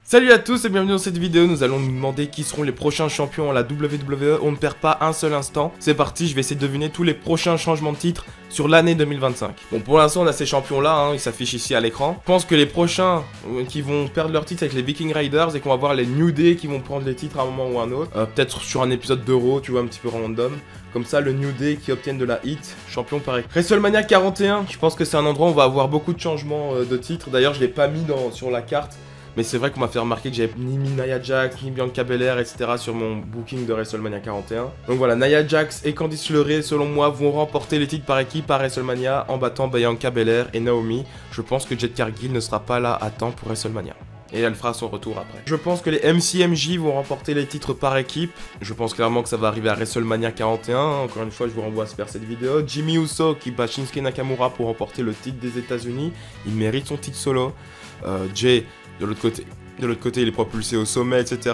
Salut à tous et bienvenue dans cette vidéo. Nous allons nous demander qui seront les prochains champions à la WWE. On ne perd pas un seul instant. C'est parti, je vais essayer de deviner tous les prochains changements de titre sur l'année 2025. Bon, pour l'instant on a ces champions là, ils s'affichent ici à l'écran. Je pense que les prochains qui vont perdre leur titre avec les Viking Raiders et qu'on va voir les New Day qui vont prendre les titres à un moment ou à un autre. Peut-être sur un épisode d'Euro, tu vois, un petit peu random. Comme ça, le New Day qui obtiennent de la hit, champion pareil. WrestleMania 41, je pense que c'est un endroit où on va avoir beaucoup de changements de titres. D'ailleurs, je l'ai pas mis sur la carte. Mais c'est vrai qu'on m'a fait remarquer que j'avais ni mis Nia Jax, ni Bianca Belair, etc. sur mon booking de WrestleMania 41. Donc voilà, Nia Jax et Candice LeRae, selon moi, vont remporter les titres par équipe à WrestleMania en battant Bianca Belair et Naomi. Je pense que Jade Cargill ne sera pas là à temps pour WrestleMania. Et elle fera son retour après. Je pense que les MCMJ vont remporter les titres par équipe. Je pense clairement que ça va arriver à WrestleMania 41. Encore une fois, je vous renvoie à faire cette vidéo. Jimmy Uso qui bat Shinsuke Nakamura pour remporter le titre des États-Unis. Il mérite son titre solo. Jay... De l'autre côté, il est propulsé au sommet, etc.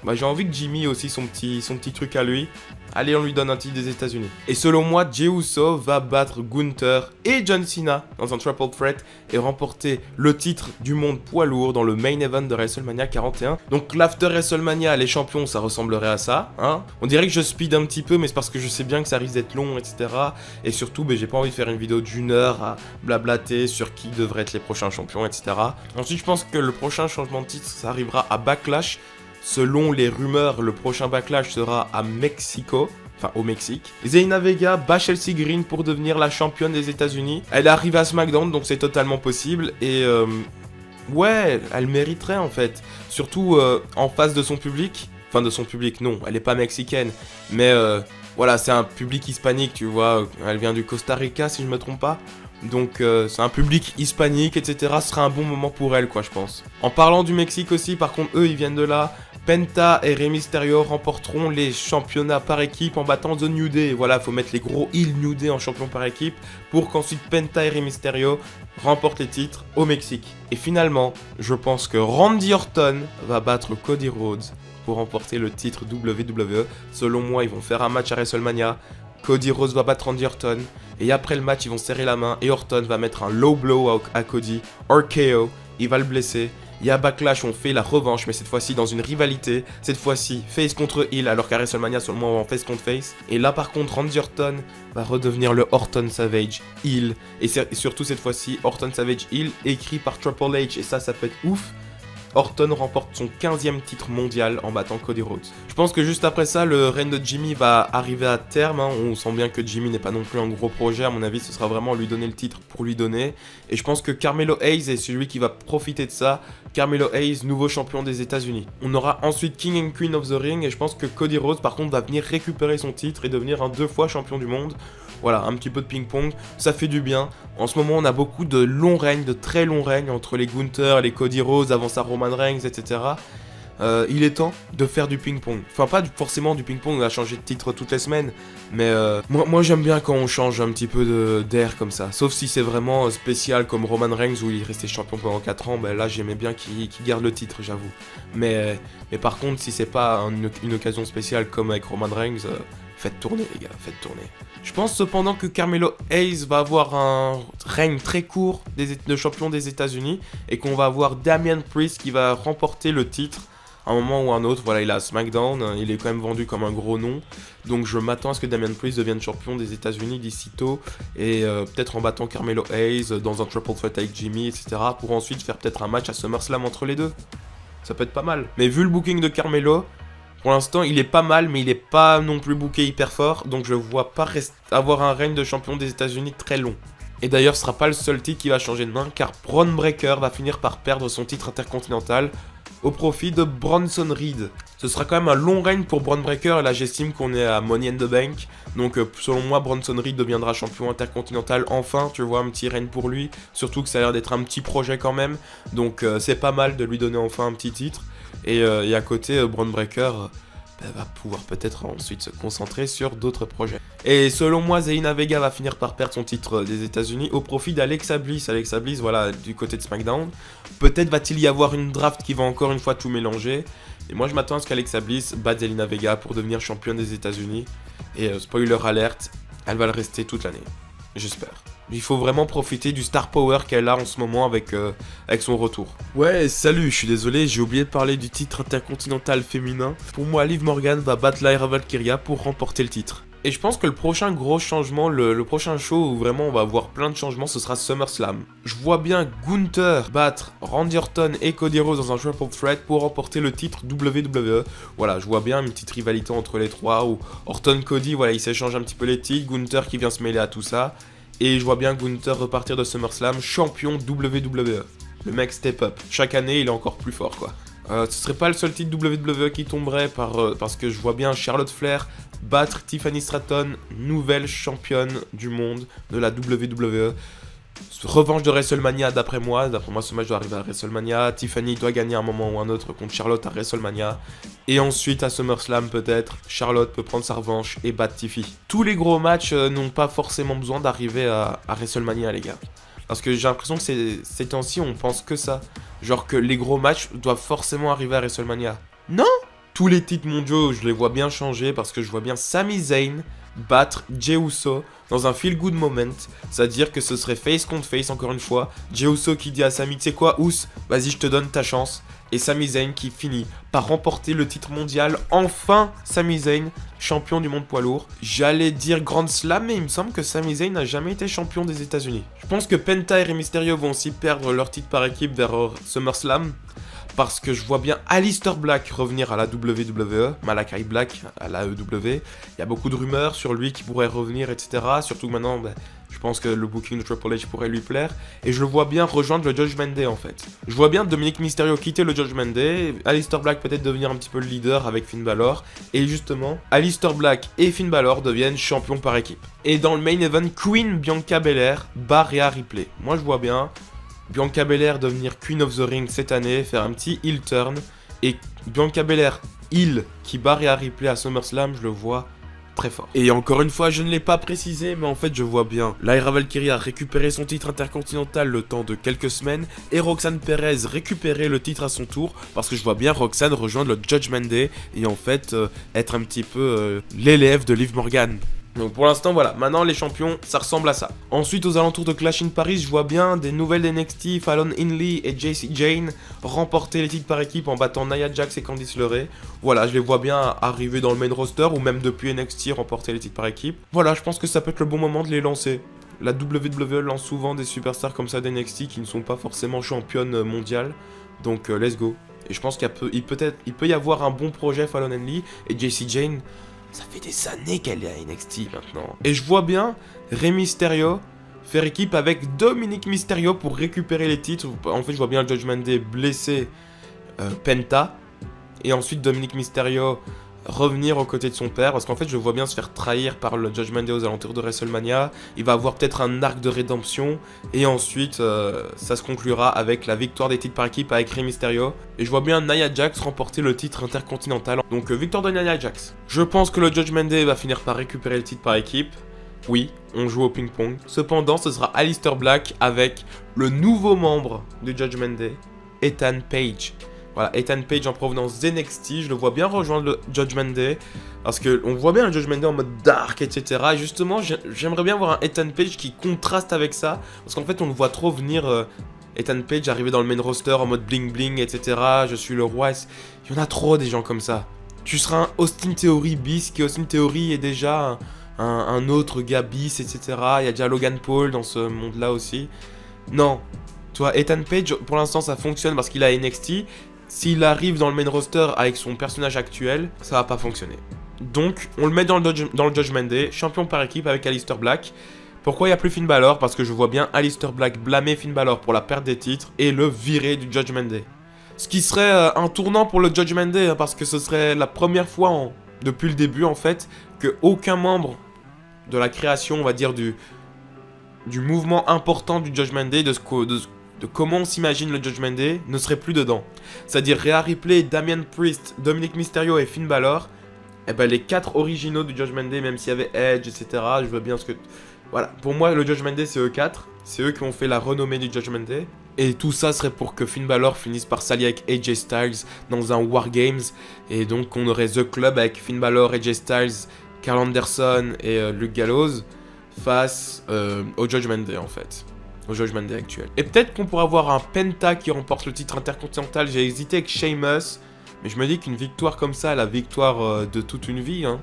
Bah, j'ai envie que Jimmy ait aussi son petit truc à lui. Allez, on lui donne un titre des États-Unis. Et selon moi, Jey Uso va battre Gunther et John Cena dans un triple threat et remporter le titre du monde poids lourd dans le main event de WrestleMania 41. Donc l'after WrestleMania, les champions, ça ressemblerait à ça. Hein, on dirait que je speed un petit peu, mais c'est parce que je sais bien que ça risque d'être long, etc. Et surtout, j'ai pas envie de faire une vidéo d'1 heure à blablater sur qui devraient être les prochains champions, etc. Ensuite, je pense que le prochain changement de titre, ça arrivera à Backlash. Selon les rumeurs, le prochain Backlash sera à Mexico, enfin au Mexique. Zelina Vega bat Chelsea Green pour devenir la championne des États-Unis. Elle arrive à SmackDown, donc c'est totalement possible. Et ouais, elle mériterait en fait. Surtout en face de son public. Enfin de son public, non, elle n'est pas mexicaine. Mais voilà, c'est un public hispanique, tu vois. Elle vient du Costa Rica, si je me trompe pas. Donc c'est un public hispanique, etc. Ce sera un bon moment pour elle, quoi, je pense. En parlant du Mexique aussi, par contre, eux, ils viennent de là. Penta et Rey Mysterio remporteront les championnats par équipe en battant The New Day. Voilà, faut mettre les gros heal New Day en champion par équipe pour qu'ensuite Penta et Rey Mysterio remportent les titres au Mexique. Et finalement, je pense que Randy Orton va battre Cody Rhodes pour remporter le titre WWE. Selon moi, ils vont faire un match à WrestleMania. Cody Rhodes va battre Randy Orton. Et après le match, ils vont serrer la main. Et Orton va mettre un low blow à Cody. RKO. Il va le blesser. Il y a Backlash, on fait la revanche, mais cette fois-ci dans une rivalité. Cette fois-ci, face contre heel, alors qu'à WrestleMania, seulement on va en face contre face. Et là, par contre, Randy Orton va redevenir le Orton Savage heel. Et surtout, cette fois-ci, Orton Savage heel, écrit par Triple H. Et ça peut être ouf. Orton remporte son 15e titre mondial en battant Cody Rhodes. Je pense que juste après ça, le règne de Jimmy va arriver à terme. On sent bien que Jimmy n'est pas non plus un gros projet. À mon avis, ce sera vraiment lui donner le titre pour lui donner. Et je pense que Carmelo Hayes est celui qui va profiter de ça. Carmelo Hayes, nouveau champion des États-Unis. On aura ensuite King and Queen of the Ring. Et je pense que Cody Rhodes, par contre, va venir récupérer son titre et devenir un 2 fois champion du monde. Voilà, un petit peu de ping-pong, ça fait du bien. En ce moment, on a beaucoup de longs règnes, de très longs règnes entre les Gunther, les Cody Rhodes, avant ça Roman Reigns, etc. Il est temps de faire du ping-pong. Enfin, pas forcément du ping-pong, on va changer de titre toutes les semaines. Mais moi j'aime bien quand on change un petit peu d'air comme ça. Sauf si c'est vraiment spécial comme Roman Reigns où il est resté champion pendant 4 ans. Ben là, j'aimais bien qu'il garde le titre, j'avoue. Mais par contre, si c'est pas une occasion spéciale comme avec Roman Reigns... faites tourner les gars, faites tourner. Je pense cependant que Carmelo Hayes va avoir un règne très court de champion des États-Unis et qu'on va avoir Damian Priest qui va remporter le titre à un moment ou un autre. Voilà, il est à SmackDown, il est quand même vendu comme un gros nom. Donc je m'attends à ce que Damian Priest devienne champion des États-Unis d'ici tôt et peut-être en battant Carmelo Hayes dans un triple threat avec Jimmy, etc. pour ensuite faire peut-être un match à SummerSlam entre les deux. Ça peut être pas mal. Mais vu le booking de Carmelo, pour l'instant, il est pas mal, mais il est pas non plus booké hyper fort. Donc je vois pas avoir un règne de champion des États-Unis très long. Et d'ailleurs, ce sera pas le seul titre qui va changer de main, car Bron Breakker va finir par perdre son titre intercontinental au profit de Bronson Reed. Ce sera quand même un long règne pour Bron Breakker, et là j'estime qu'on est à Money in the Bank. Donc selon moi, Bronson Reed deviendra champion intercontinental enfin, tu vois, un petit règne pour lui. Surtout que ça a l'air d'être un petit projet quand même. Donc c'est pas mal de lui donner enfin un petit titre. Et à côté, Bron Breakker va pouvoir peut-être ensuite se concentrer sur d'autres projets. Et selon moi, Zelina Vega va finir par perdre son titre des États-Unis au profit d'Alexa Bliss. Alexa Bliss, voilà, du côté de SmackDown. Peut-être va-t-il y avoir une draft qui va encore une fois tout mélanger. Et moi, je m'attends à ce qu'Alexa Bliss batte Zelina Vega pour devenir championne des États-Unis. Et spoiler alert, elle va le rester toute l'année. J'espère. Il faut vraiment profiter du star power qu'elle a en ce moment avec son retour. Ouais, salut, je suis désolé, j'ai oublié de parler du titre intercontinental féminin. Pour moi, Liv Morgan va battre Lyra Valkyria pour remporter le titre. Et je pense que le prochain gros changement, le prochain show où vraiment on va avoir plein de changements, ce sera SummerSlam. Je vois bien Gunther battre Randy Orton et Cody Rhodes dans un triple threat pour remporter le titre WWE. Voilà, je vois bien une petite rivalité entre les trois où Orton-Cody, voilà, ils s'échangent un petit peu les titres, Gunther qui vient se mêler à tout ça. Et je vois bien Gunther repartir de SummerSlam champion WWE. Le mec step up. Chaque année, il est encore plus fort, quoi. Ce serait pas le seul titre WWE qui tomberait parce que je vois bien Charlotte Flair battre Tiffany Stratton, nouvelle championne du monde de la WWE. Revanche de WrestleMania d'après moi ce match doit arriver à WrestleMania. Tiffany doit gagner un moment ou un autre contre Charlotte à WrestleMania. Et ensuite à SummerSlam peut-être, Charlotte peut prendre sa revanche et battre Tiffy. Tous les gros matchs n'ont pas forcément besoin d'arriver à WrestleMania les gars. Parce que j'ai l'impression que ces temps-ci on pense que ça. Genre que les gros matchs doivent forcément arriver à WrestleMania. Non! Tous les titres mondiaux, je les vois bien changer parce que je vois bien Sami Zayn battre Jey Uso dans un feel good moment. C'est-à-dire que ce serait face contre face encore une fois. Jey Uso qui dit à Sami, tu sais quoi, Ous, vas-y je te donne ta chance. Et Sami Zayn qui finit par remporter le titre mondial. Enfin, Sami Zayn, champion du monde poids lourd. J'allais dire Grand Slam, mais il me semble que Sami Zayn n'a jamais été champion des États-Unis. Je pense que Penta et Rey Mysterio vont aussi perdre leur titre par équipe vers SummerSlam. Parce que je vois bien Aleister Black revenir à la WWE, Malakai Black à la EW. Il y a beaucoup de rumeurs sur lui qui pourrait revenir, etc. Surtout que maintenant, je pense que le booking de Triple H pourrait lui plaire. Et je le vois bien rejoindre le Judgment Day en fait. Je vois bien Dominic Mysterio quitter le Judgment Day, Aleister Black peut-être devenir un petit peu le leader avec Finn Balor. Et justement, Aleister Black et Finn Balor deviennent champions par équipe. Et dans le main event, Queen Bianca Belair bat Rhea Ripley. Moi je vois bien Bianca Belair devenir Queen of the Ring cette année, faire un petit heel turn. Et Bianca Belair, heel, qui bat Rhea Ripley à SummerSlam, je le vois très fort. Et encore une fois, je ne l'ai pas précisé, mais en fait, je vois bien Lyra Valkyria récupérer son titre intercontinental le temps de quelques semaines, et Roxanne Perez récupérer le titre à son tour, parce que je vois bien Roxanne rejoindre le Judgment Day, et en fait, être un petit peu l'élève de Liv Morgan. Donc pour l'instant voilà, maintenant les champions ça ressemble à ça. Ensuite aux alentours de Clash in Paris, je vois bien des nouvelles NXT, Fallon Henley et Jacy Jayne remporter les titres par équipe en battant Nia Jax et Candice LeRae. Voilà, je les vois bien arriver dans le main roster ou même depuis NXT remporter les titres par équipe. Voilà, je pense que ça peut être le bon moment de les lancer. La WWE lance souvent des superstars comme ça d'NXT qui ne sont pas forcément championnes mondiales. Donc let's go. Et je pense qu'il peut y avoir un bon projet Fallon Henley et Jacy Jayne. Ça fait des années qu'elle est à NXT maintenant. Et je vois bien Rey Mysterio faire équipe avec Dominic Mysterio pour récupérer les titres. En fait, je vois bien le Judgment Day blesser Penta. Et ensuite, Dominic Mysterio revenir aux côtés de son père. Parce qu'en fait, je vois bien se faire trahir par le Judgment Day aux alentours de WrestleMania. Il va avoir peut-être un arc de rédemption. Et ensuite, ça se conclura avec la victoire des titres par équipe avec Rey Mysterio. Et je vois bien Nia Jax remporter le titre intercontinental. Donc, victoire de Nia Jax. Je pense que le Judgment Day va finir par récupérer le titre par équipe. Oui, on joue au ping-pong. Cependant, ce sera Aleister Black avec le nouveau membre du Judgment Day, Ethan Page. Voilà, Ethan Page en provenance d'NXT, je le vois bien rejoindre le Judgment Day. Parce qu'on voit bien le Judgment Day en mode dark, etc. Et justement, j'aimerais bien voir un Ethan Page qui contraste avec ça. Parce qu'en fait, on le voit trop venir Ethan Page arriver dans le main roster en mode bling bling, etc. Je suis le roi. Il y en a trop des gens comme ça. Tu seras un Austin Theory bis, qui Austin Theory est déjà un autre gars bis, etc. Il y a déjà Logan Paul dans ce monde-là aussi. Non. Tu vois, Ethan Page, pour l'instant, ça fonctionne parce qu'il a NXT. S'il arrive dans le main roster avec son personnage actuel, ça va pas fonctionner. Donc, on le met dans le Judgment Day, champion par équipe avec Aleister Black. Pourquoi il n'y a plus Finn Balor? Parce que je vois bien Aleister Black blâmer Finn Balor pour la perte des titres et le virer du Judgment Day. Ce qui serait un tournant pour le Judgment Day, hein, parce que ce serait la première fois depuis le début, en fait, que aucun membre de la création, on va dire, du mouvement important du Judgment Day, de comment on s'imagine le Judgment Day, ne serait plus dedans. C'est-à-dire Rhea Ripley, Damian Priest, Dominic Mysterio et Finn Balor, et ben les 4 originaux du Judgment Day, même s'il y avait Edge, etc. Je veux bien ce que... Voilà, pour moi le Judgment Day c'est eux 4, c'est eux qui ont fait la renommée du Judgment Day. Et tout ça serait pour que Finn Balor finisse par s'allier avec AJ Styles dans un War Games. Et donc on aurait The Club avec Finn Balor, AJ Styles, Karl Anderson et Luke Gallows. face au Judgment Day en fait. Au Judgment Day actuel. Et peut-être qu'on pourra avoir un Penta qui remporte le titre intercontinental. J'ai hésité avec Sheamus, mais je me dis qu'une victoire comme ça, la victoire de toute une vie, hein,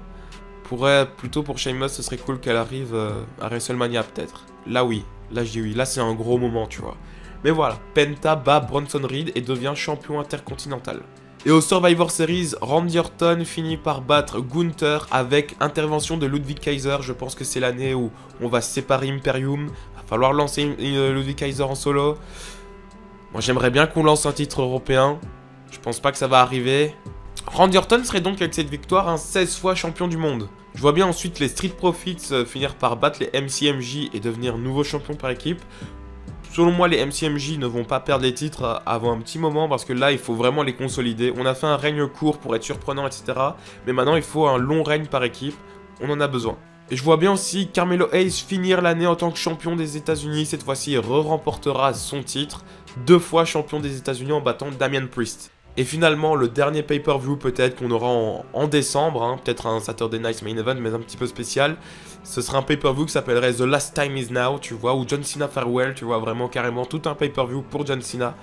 pourrait, plutôt pour Sheamus, ce serait cool qu'elle arrive à WrestleMania peut-être. Là oui, là je dis oui, là c'est un gros moment tu vois. Mais voilà, Penta bat Bronson Reed et devient champion intercontinental. Et au Survivor Series, Randy Orton finit par battre Gunther avec intervention de Ludwig Kaiser. Je pense que c'est l'année où on va séparer Imperium. Va falloir lancer Ludwig Kaiser en solo. Moi j'aimerais bien qu'on lance un titre européen. Je pense pas que ça va arriver. Randy Orton serait donc avec cette victoire un 16 fois champion du monde. Je vois bien ensuite les Street Profits finir par battre les MCMJ et devenir nouveaux champions par équipe. Selon moi, les MCMJ ne vont pas perdre les titres avant un petit moment parce que là, il faut vraiment les consolider. On a fait un règne court pour être surprenant, etc. Mais maintenant, il faut un long règne par équipe. On en a besoin. Et je vois bien aussi Carmelo Hayes finir l'année en tant que champion des États-Unis. Cette fois-ci, il remportera son titre. 2 fois champion des États-Unis en battant Damian Priest. Et finalement, le dernier pay-per-view peut-être qu'on aura en décembre, hein, peut-être un Saturday Night Main Event, mais un petit peu spécial. Ce sera un pay-per-view qui s'appellerait The Last Time Is Now, tu vois, ou John Cena Farewell, tu vois, vraiment carrément tout un pay-per-view pour John Cena,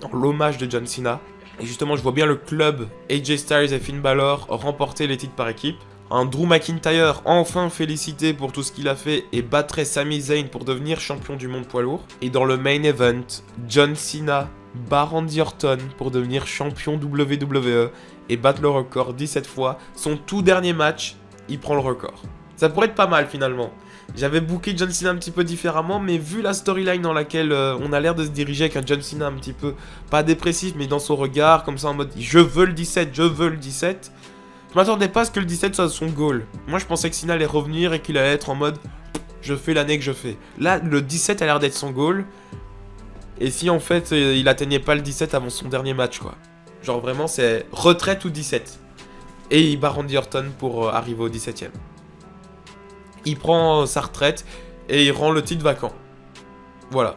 en l'hommage de John Cena. Et justement, je vois bien le club AJ Styles et Finn Balor remporter les titres par équipe. Un Drew McIntyre enfin félicité pour tout ce qu'il a fait et battrait Sami Zayn pour devenir champion du monde poids lourd. Et dans le main event, John Cena bat Randy Orton pour devenir champion WWE et battre le record 17 fois. Son tout dernier match, il prend le record. Ça pourrait être pas mal finalement. J'avais booké John Cena un petit peu différemment, mais vu la storyline dans laquelle on a l'air de se diriger avec un John Cena un petit peu, pas dépressif, mais dans son regard, comme ça en mode « je veux le 17, je veux le 17 », je m'attendais pas à ce que le 17 soit son goal. Moi je pensais que Cena allait revenir et qu'il allait être en mode « je fais l'année que je fais ». Là, le 17 a l'air d'être son goal. Et si en fait il atteignait pas le 17 avant son dernier match quoi. Genre vraiment c'est retraite ou 17. Et il bat Randy Orton pour arriver au 17ème. Il prend sa retraite et il rend le titre vacant. Voilà.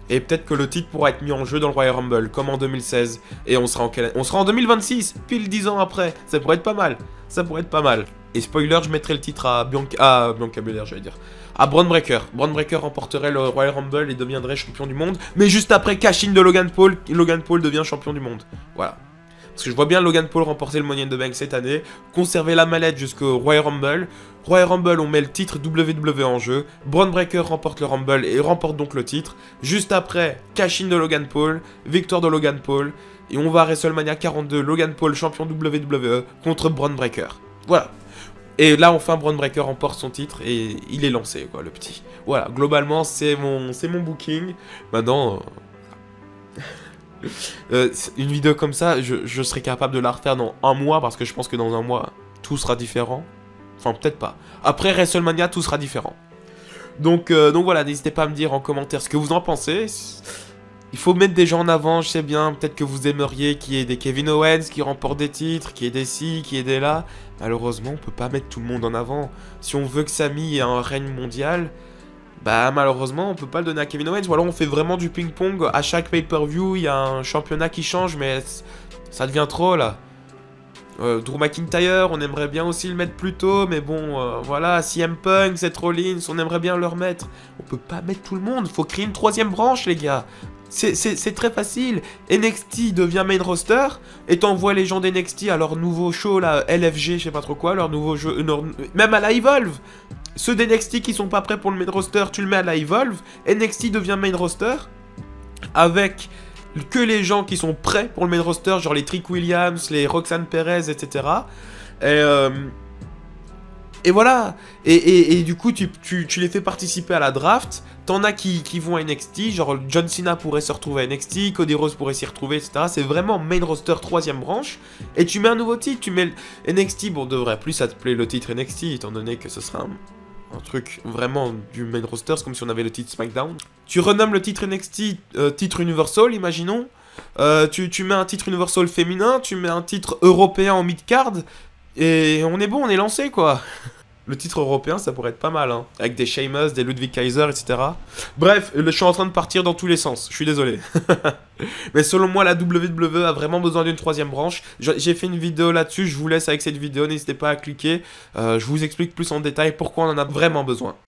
Et peut-être que le titre pourra être mis en jeu dans le Royal Rumble, comme en 2016. Et on sera en 2026, pile 10 ans après. Ça pourrait être pas mal. Ça pourrait être pas mal. Et spoiler, je mettrai le titre à Bianca Belair, j'allais dire. À Bron Breakker. Bron Breakker remporterait le Royal Rumble et deviendrait champion du monde. Mais juste après cash-in de Logan Paul devient champion du monde. Voilà. Parce que je vois bien Logan Paul remporter le Money in the Bank cette année, conserver la mallette jusqu'au Royal Rumble. Royal Rumble, on met le titre WWE en jeu. Bron Breakker remporte le Rumble et remporte donc le titre. Juste après, cash-in de Logan Paul, victoire de Logan Paul. Et on va à WrestleMania 42, Logan Paul champion WWE contre Bron Breakker. Voilà. Et là, enfin, Bron Breakker remporte son titre et il est lancé, quoi, le petit. Voilà, globalement, c'est mon booking. Maintenant, une vidéo comme ça, je serais capable de la refaire dans un mois parce que je pense que dans un mois, tout sera différent. Enfin, peut-être pas. Après WrestleMania, tout sera différent. Donc voilà, n'hésitez pas à me dire en commentaire ce que vous en pensez. Il faut mettre des gens en avant, je sais bien, peut-être que vous aimeriez qu'il y ait des Kevin Owens qui remportent des titres, qu'il y ait des ci, qu'il y ait des là. Malheureusement, on peut pas mettre tout le monde en avant. Si on veut que Sami ait un règne mondial, bah malheureusement, on peut pas le donner à Kevin Owens. Ou alors on fait vraiment du ping-pong. À chaque pay-per-view, il y a un championnat qui change, mais ça devient trop là. Drew McIntyre, on aimerait bien aussi le mettre plus tôt, mais bon, voilà, CM Punk, Seth Rollins, on aimerait bien le remettre. On peut pas mettre tout le monde, faut créer une troisième branche, les gars. C'est très facile. NXT devient main roster, et t'envoies les gens d'NXT à leur nouveau show, là, LFG, je sais pas trop quoi, leur nouveau jeu, même à la Evolve. Ceux d'NXT qui sont pas prêts pour le main roster, tu le mets à la Evolve, NXT devient main roster, avec que les gens qui sont prêts pour le main roster, genre les Trick Williams, les Roxanne Perez, etc. Et voilà. Et du coup, tu les fais participer à la draft. T'en as qui vont à NXT, genre John Cena pourrait se retrouver à NXT, Cody Rhodes pourrait s'y retrouver, etc. C'est vraiment main roster 3ème branche. Et tu mets un nouveau titre, tu mets NXT, bon, devrait plus s'appeler le titre NXT, étant donné que ce sera un truc vraiment du main roster, c'est comme si on avait le titre SmackDown. Tu renommes le titre NXT titre Universal, imaginons. Tu mets un titre Universal féminin, tu mets un titre européen en mid-card, et on est bon, on est lancé, quoi. Le titre européen, ça pourrait être pas mal, hein. Avec des Sheamus, des Ludwig Kaiser, etc. Bref, je suis en train de partir dans tous les sens, je suis désolé. Mais selon moi, la WWE a vraiment besoin d'une 3ème branche. J'ai fait une vidéo là-dessus, je vous laisse avec cette vidéo, n'hésitez pas à cliquer. Je vous explique plus en détail pourquoi on en a vraiment besoin.